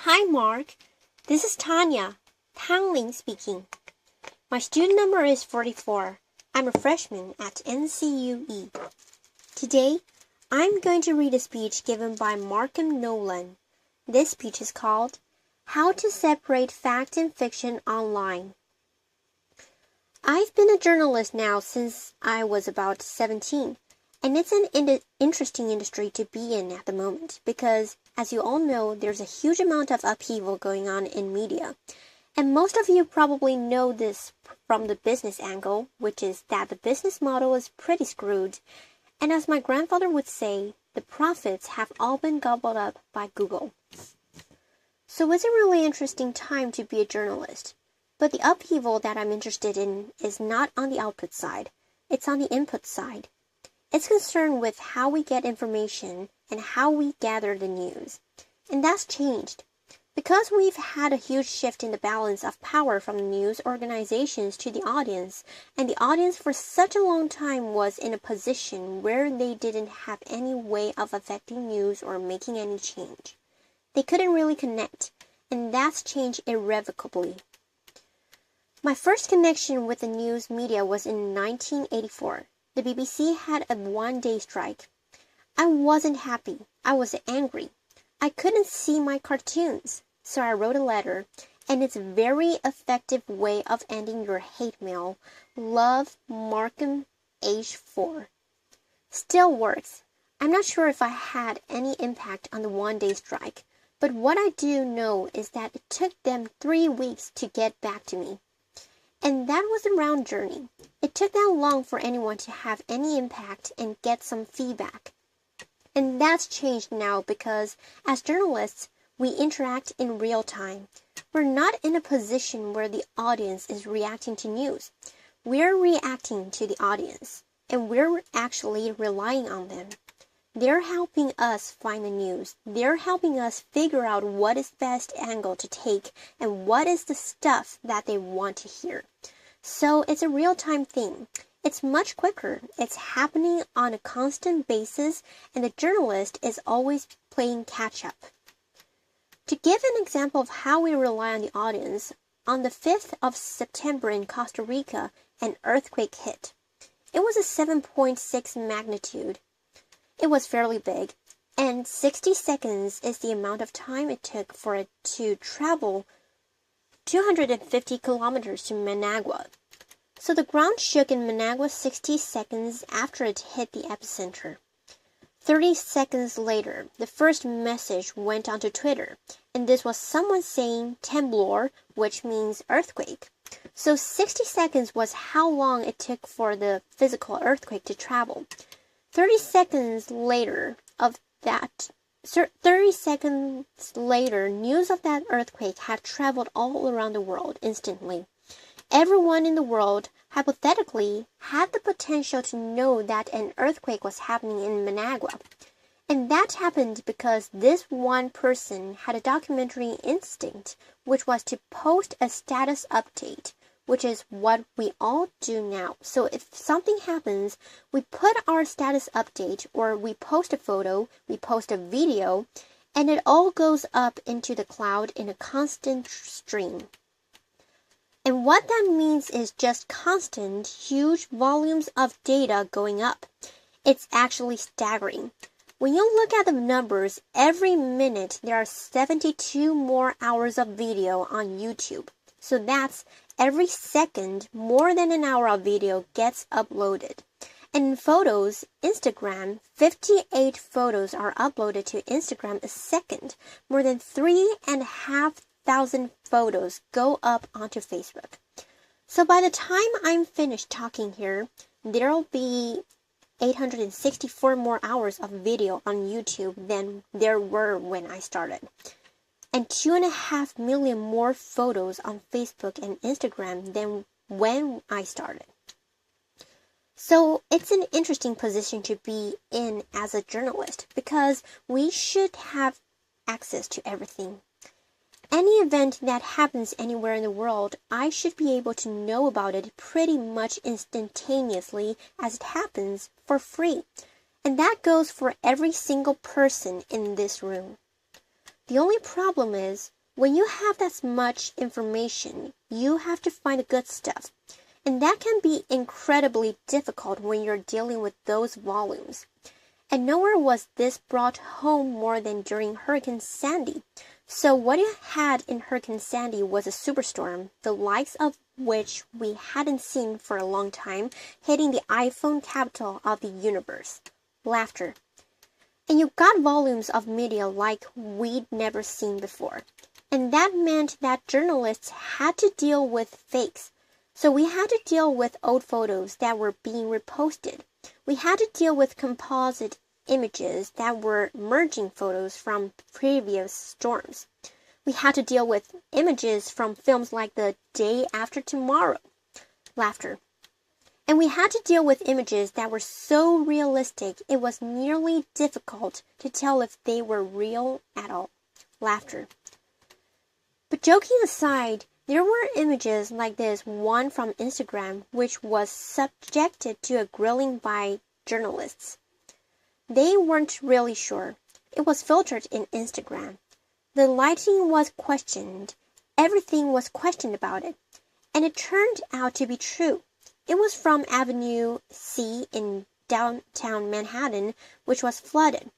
Hi, Mark. This is Tanya, Tangling speaking. My student number is 44. I'm a freshman at NCUE. Today, I'm going to read a speech given by Markham Nolan. This speech is called How to Separate Fact and Fiction Online. I've been a journalist now since I was about 17, and it's an interesting industry to be in at the moment because, as you all know, there's a huge amount of upheaval going on in media. And most of you probably know this from the business angle, which is that the business model is pretty screwed. And as my grandfather would say, the profits have all been gobbled up by Google. So it's a really interesting time to be a journalist. But the upheaval that I'm interested in is not on the output side. It's on the input side. It's concerned with how we get information and how we gather the news. And that's changed. Because we've had a huge shift in the balance of power from the news organizations to the audience, and the audience for such a long time was in a position where they didn't have any way of affecting news or making any change. They couldn't really connect, and that's changed irrevocably. My first connection with the news media was in 1984. The BBC had a one-day strike. I wasn't happy. I was angry. I couldn't see my cartoons, so I wrote a letter, and it's a very effective way of ending your hate mail. Love, Markham, age 4. Still works. I'm not sure if I had any impact on the one-day strike, but what I do know is that it took them 3 weeks to get back to me. And that was a round journey. It took that long for anyone to have any impact and get some feedback. And that's changed now because, as journalists, we interact in real time. We're not in a position where the audience is reacting to news. We're reacting to the audience, and we're actually relying on them. They're helping us find the news. They're helping us figure out what is the best angle to take and what is the stuff that they want to hear. So it's a real-time thing. It's much quicker. It's happening on a constant basis, and the journalist is always playing catch-up. To give an example of how we rely on the audience, on the 5th of September in Costa Rica, an earthquake hit. It was a 7.6 magnitude. It was fairly big, and 60 seconds is the amount of time it took for it to travel 250 kilometers to Managua. So the ground shook in Managua 60 seconds after it hit the epicenter. 30 seconds later, the first message went onto Twitter, and this was someone saying temblor, which means earthquake. So 60 seconds was how long it took for the physical earthquake to travel. 30 seconds later, news of that earthquake had traveled all around the world instantly. Everyone in the world, hypothetically, had the potential to know that an earthquake was happening in Managua. And that happened because this one person had a documentary instinct, which was to post a status update, which is what we all do now. So if something happens, we put our status update, or we post a photo, we post a video, and it all goes up into the cloud in a constant stream. And what that means is just constant, huge volumes of data going up. It's actually staggering. When you look at the numbers, every minute there are 72 more hours of video on YouTube. So that's every second more than an hour of video gets uploaded. And in photos, Instagram, 58 photos are uploaded to Instagram a second. More than 3,500 photos go up onto Facebook. So by the time I'm finished talking here, there'll be 864 more hours of video on YouTube than there were when I started. And 2.5 million more photos on Facebook and Instagram than when I started. So it's an interesting position to be in as a journalist because we should have access to everything. Any event that happens anywhere in the world, I should be able to know about it pretty much instantaneously as it happens for free. And that goes for every single person in this room. The only problem is, when you have that much information, you have to find the good stuff. And that can be incredibly difficult when you're dealing with those volumes. And nowhere was this brought home more than during Hurricane Sandy. So what you had in Hurricane Sandy was a superstorm, the likes of which we hadn't seen for a long time, hitting the iPhone capital of the universe. Laughter. And you got volumes of media like we'd never seen before. And that meant that journalists had to deal with fakes. So we had to deal with old photos that were being reposted. We had to deal with composite images that were merging photos from previous storms. We had to deal with images from films like The Day After Tomorrow. Laughter. And we had to deal with images that were so realistic it was nearly difficult to tell if they were real at all. Laughter. But joking aside, there were images like this one from Instagram which was subjected to a grilling by journalists. They weren't really sure. It was filtered in Instagram. The lighting was questioned. Everything was questioned about it. And it turned out to be true. It was from Avenue C in downtown Manhattan, which was flooded.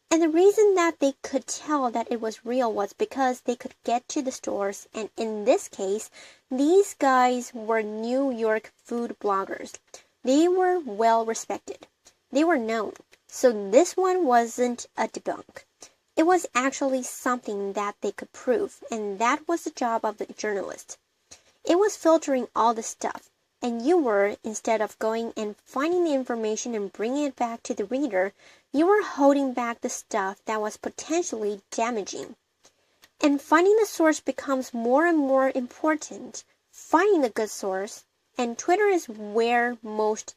And the reason that they could tell that it was real was because they could get to the stores, and in this case, these guys were New York food bloggers. They were well respected. They were known. So this one wasn't a debunk. It was actually something that they could prove, and that was the job of the journalist. It was filtering all the stuff. And you were, instead of going and finding the information and bringing it back to the reader, you were holding back the stuff that was potentially damaging. And finding the source becomes more and more important. Finding the good source, and Twitter is where most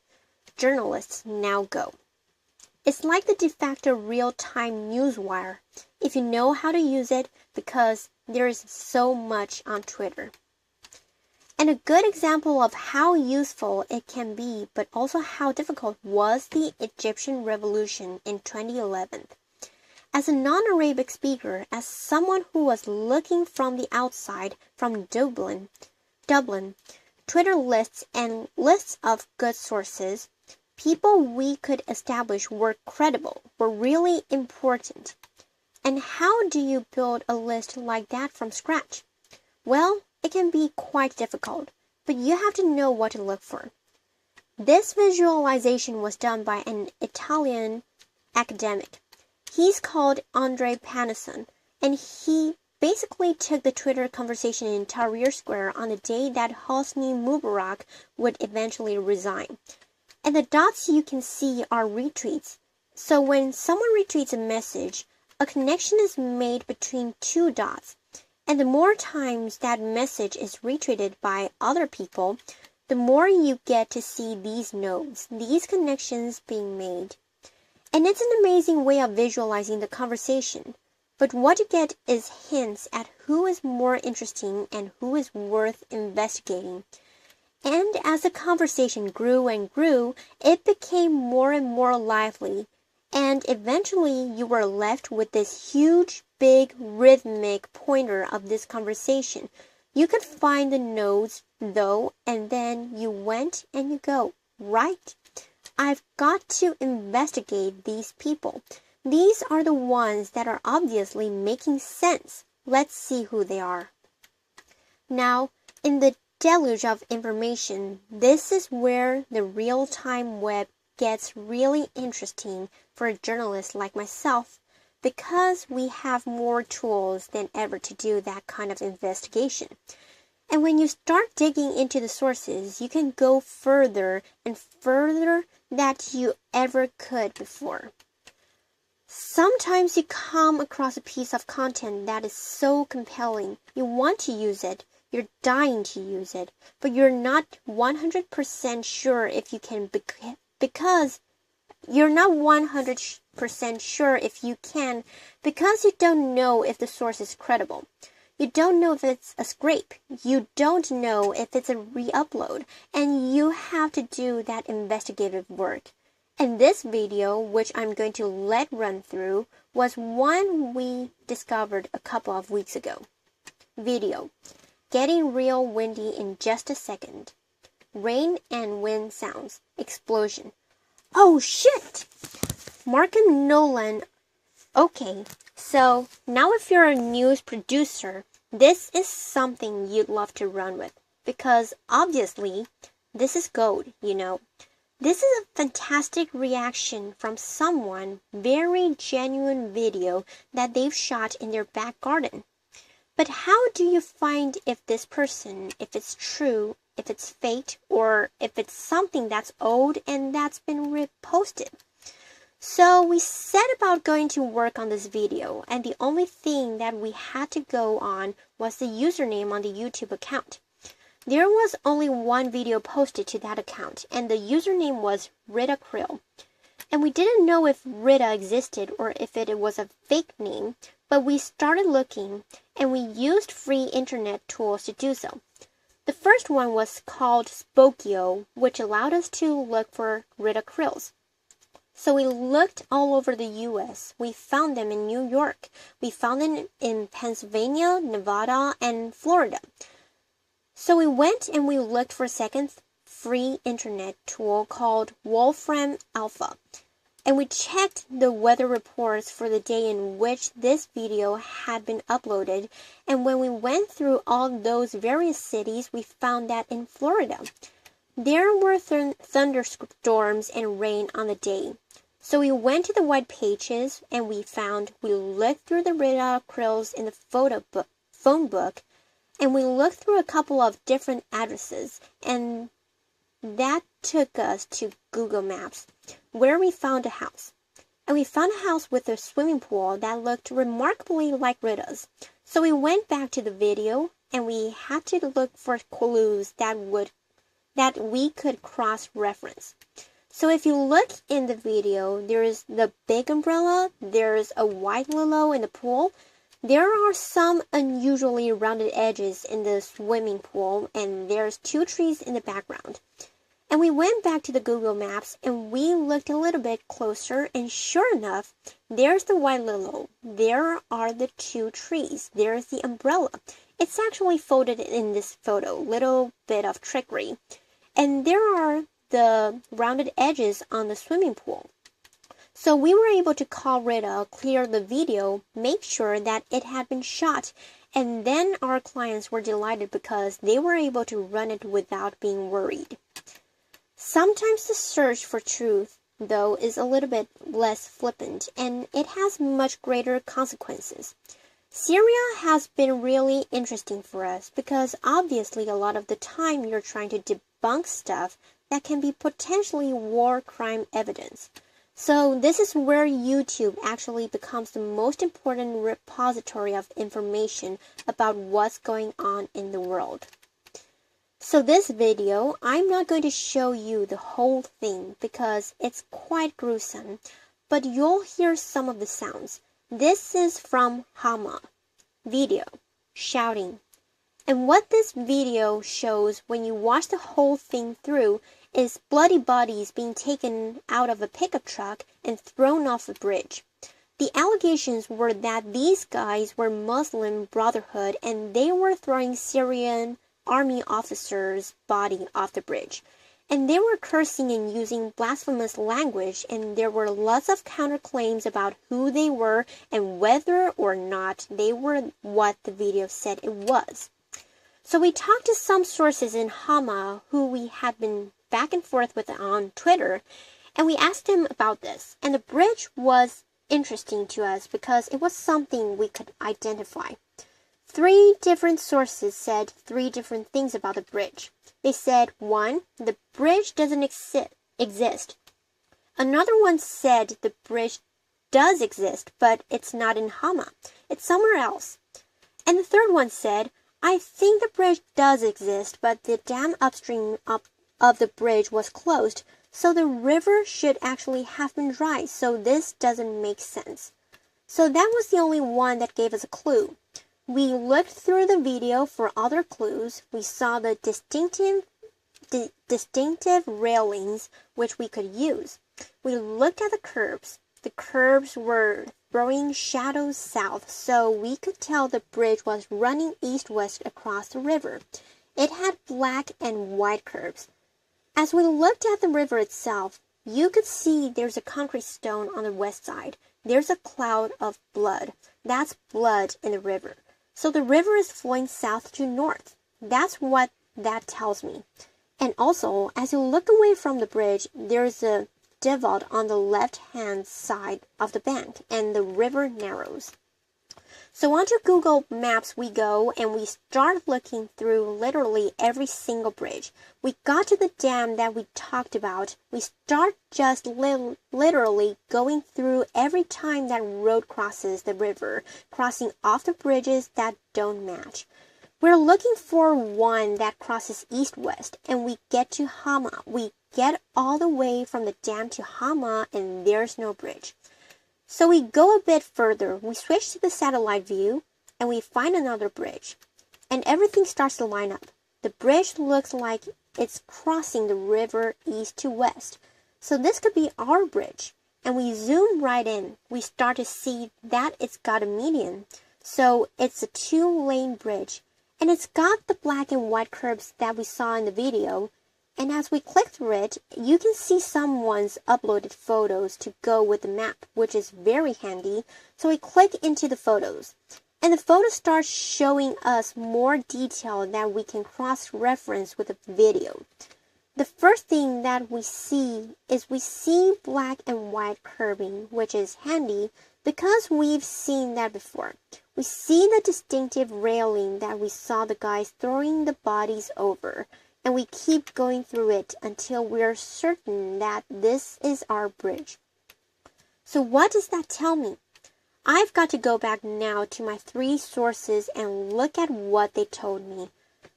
journalists now go. It's like the de facto real-time news wire, if you know how to use it, because there is so much on Twitter. And a good example of how useful it can be, but also how difficult, was the Egyptian Revolution in 2011. As a non-Arabic speaker, as someone who was looking from the outside from Dublin, Twitter lists and lists of good sources, people we could establish were credible, were really important. And how do you build a list like that from scratch? Well, it can be quite difficult, but you have to know what to look for. This visualization was done by an Italian academic. He's called Andre Panasson, and he basically took the Twitter conversation in Tahrir Square on the day that Hosni Mubarak would eventually resign. And the dots you can see are retweets. So when someone retweets a message, a connection is made between two dots. And the more times that message is retweeted by other people, the more you get to see these nodes, these connections being made. And it's an amazing way of visualizing the conversation. But what you get is hints at who is more interesting and who is worth investigating. And as the conversation grew and grew, it became more and more lively. And eventually you were left with this huge, big, rhythmic pointer of this conversation. You could find the nodes, though, and then you went and you go, right? I've got to investigate these people. These are the ones that are obviously making sense. Let's see who they are. Now, in the deluge of information, this is where the real-time web gets really interesting for a journalist like myself, because we have more tools than ever to do that kind of investigation. And when you start digging into the sources, you can go further and further than you ever could before. Sometimes you come across a piece of content that is so compelling, you want to use it, you're dying to use it, but you're not 100% sure if you can because you're not 100% sure if you can because you don't know if the source is credible. You don't know if it's a scrape. You don't know if it's a re-upload. And you have to do that investigative work. And this video, which I'm going to let run through, was one we discovered a couple of weeks ago. Video: getting real windy in just a second. Rain and wind sounds. Explosion. Oh shit! Markham Nolan. Okay, so now if you're a news producer, this is something you'd love to run with. Because obviously, this is gold, you know. This is a fantastic reaction from someone, very genuine video that they've shot in their back garden. But how do you find if this person, if it's true, if it's fake, or if it's something that's old and that's been reposted? So we set about going to work on this video, and the only thing that we had to go on was the username on the YouTube account. There was only one video posted to that account, and the username was Rita Krill. And we didn't know if Rita existed or if it was a fake name, but we started looking, and we used free internet tools to do so. The first one was called Spokeo, which allowed us to look for Rita Krills. So we looked all over the US. We found them in New York. We found them in Pennsylvania, Nevada, and Florida. So we went and we looked for a second free internet tool called Wolfram Alpha. And we checked the weather reports for the day in which this video had been uploaded. And when we went through all those various cities, we found that in Florida, there were thunderstorms and rain on the day. So we went to the white pages and we looked through the Rita Krills in the phone book, and we looked through a couple of different addresses, and that took us to Google Maps, where we found a house. And we found a house with a swimming pool that looked remarkably like Rita's. So we went back to the video, and we had to look for clues that we could cross-reference. So if you look in the video, there's the big umbrella, there's a white willow in the pool. There are some unusually rounded edges in the swimming pool, and there's 2 trees in the background. And we went back to the Google Maps, and we looked a little bit closer, and sure enough, there's the white willow. There are the 2 trees. There's the umbrella. It's actually folded in this photo, little bit of trickery. And there are the rounded edges on the swimming pool. So we were able to call Rita, clear the video, make sure that it had been shot, and then our clients were delighted because they were able to run it without being worried. Sometimes the search for truth, though, is a little bit less flippant, and it has much greater consequences. Syria has been really interesting for us because obviously a lot of the time you're trying to debunk stuff that can be potentially war crime evidence. So this is where YouTube actually becomes the most important repository of information about what's going on in the world. So this video, I'm not going to show you the whole thing because it's quite gruesome, but you'll hear some of the sounds. This is from Hama. Video. Shouting. And what this video shows when you watch the whole thing through is bloody bodies being taken out of a pickup truck and thrown off a bridge. The allegations were that these guys were Muslim Brotherhood and they were throwing Syrian army officers' body off the bridge. And they were cursing and using blasphemous language, and there were lots of counterclaims about who they were and whether or not they were what the video said it was. So we talked to some sources in Hama who we had been back and forth with on Twitter, and we asked him about this. And the bridge was interesting to us because it was something we could identify. 3 different sources said 3 different things about the bridge. They said, 1, the bridge doesn't exist. Another one said the bridge does exist, but it's not in Hama. It's somewhere else. And the third one said, I think the bridge does exist, but the dam upstream of the bridge was closed, so the river should actually have been dry, so this doesn't make sense. So that was the only one that gave us a clue. We looked through the video for other clues. We saw the distinctive railings which we could use. We looked at the curbs. The curbs were throwing shadows south, so we could tell the bridge was running east-west across the river. It had black and white curbs. As we looked at the river itself, you could see there's a concrete stone on the west side. There's a cloud of blood. That's blood in the river. So the river is flowing south to north. That's what that tells me. And also, as you look away from the bridge, there's a divot on the left-hand side of the bank, and the river narrows. So onto Google Maps we go, and we start looking through literally every single bridge. We got to the dam that we talked about. We start just literally going through every time that road crosses the river, crossing off the bridges that don't match. We're looking for one that crosses east-west, and we get to Hama. We get all the way from the dam to Hama, and there's no bridge. So we go a bit further. We switch to the satellite view, and we find another bridge. And everything starts to line up. The bridge looks like it's crossing the river east to west. So this could be our bridge. And we zoom right in. We start to see that it's got a median. So it's a 2-lane bridge. And it's got the black and white curbs that we saw in the video. And as we click through it, you can see someone's uploaded photos to go with the map, which is very handy. So we click into the photos. And the photo starts showing us more detail that we can cross-reference with the video. The first thing that we see is we see black and white curbing, which is handy because we've seen that before. We see the distinctive railing that we saw the guys throwing the bodies over, and we keep going through it until we're certain that this is our bridge. So what does that tell me? I've got to go back now to my 3 sources and look at what they told me.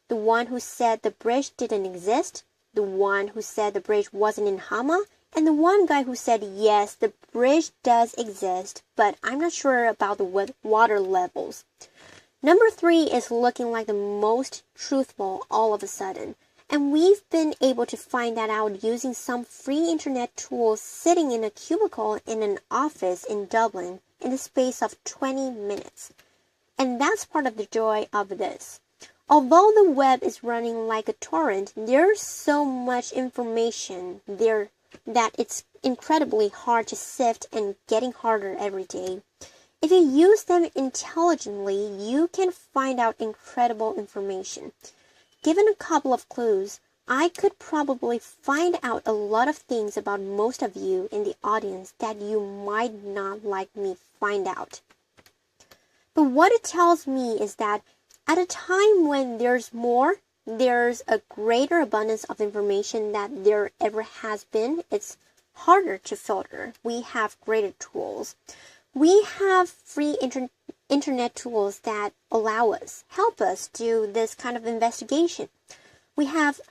The one who said the bridge didn't exist, the one who said the bridge wasn't in Hama, and the one guy who said, yes, the bridge does exist, but I'm not sure about the water levels. Number 3 is looking like the most truthful all of a sudden, and we've been able to find that out using some free internet tools sitting in a cubicle in an office in Dublin in the space of 20 minutes. And that's part of the joy of this. Although the web is running like a torrent, there's so much information there that it's incredibly hard to sift and getting harder every day. If you use them intelligently, you can find out incredible information. Given a couple of clues, I could probably find out a lot of things about most of you in the audience that you might not like me find out. But what it tells me is that at a time when there's a greater abundance of information than there ever has been. It's harder to filter. We have greater tools. We have free internet tools that help us do this kind of investigation. We have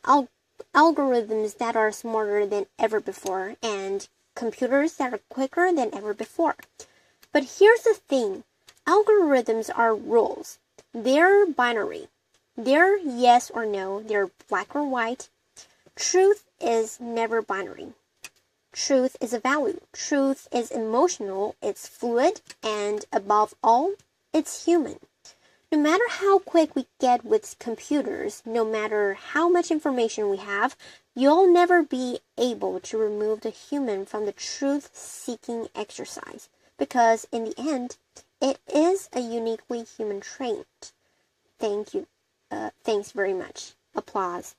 algorithms that are smarter than ever before and computers that are quicker than ever before. But here's the thing. Algorithms are rules. They're binary. They're yes or no. They're black or white. Truth is never binary. Truth is a value. Truth is emotional. It's fluid. And above all, it's human. No matter how quick we get with computers, no matter how much information we have, you'll never be able to remove the human from the truth-seeking exercise. Because in the end, it is a uniquely human trait. Thank you. Thanks very much. Applause.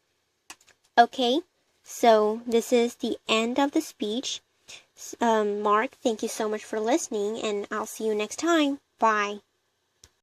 Okay, so this is the end of the speech. Mark, thank you so much for listening, and I'll see you next time. Bye.